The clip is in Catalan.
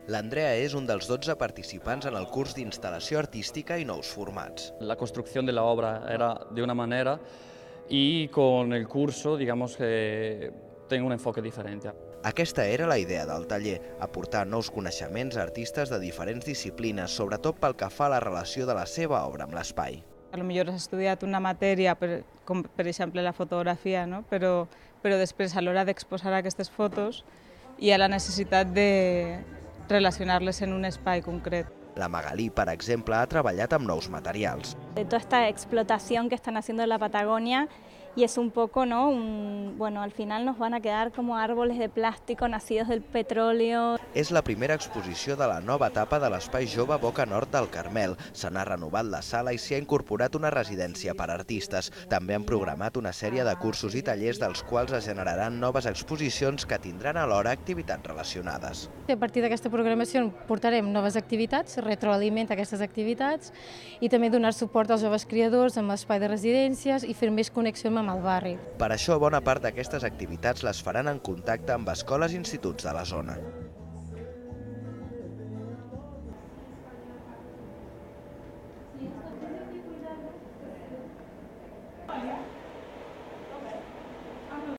L'Andrea és un dels 12 participants en el curs d'instal·lació artística i nous formats. La construcción de la obra era de una manera y con el curso, digamos que tengo un enfoque diferente. Aquesta era la idea del taller, aportar nous coneixements a artistes de diferents disciplines, sobretot pel que fa a la relació de la seva obra amb l'espai. Potser has estudiat una matèria, com per exemple la fotografia, no? però després a l'hora d'exposar aquestes fotos hi ha la necessitat de relacionar-les en un espai concret. La Magalí, per exemple, ha treballat amb nous materials. De toda esta explotación que están haciendo en la Patagonia y es un poco, ¿no? Bueno, al final nos van a quedar como árboles de plástico nacidos del petróleo. És la primera exposició de la nova etapa de l'Espai Jove Boca Nord del Carmel. Se n'ha renovat la sala i s'hi ha incorporat una residència per a artistes. També han programat una sèrie de cursos i tallers dels quals es generaran noves exposicions que tindran alhora activitats relacionades. A partir d'aquesta programació portarem noves activitats, retroalimenta aquestes activitats i també donar suport als joves creadors amb l'espai de residències i fer més connexió amb el barri. Per això, bona part d'aquestes activitats les faran en contacte amb escoles i instituts de la zona.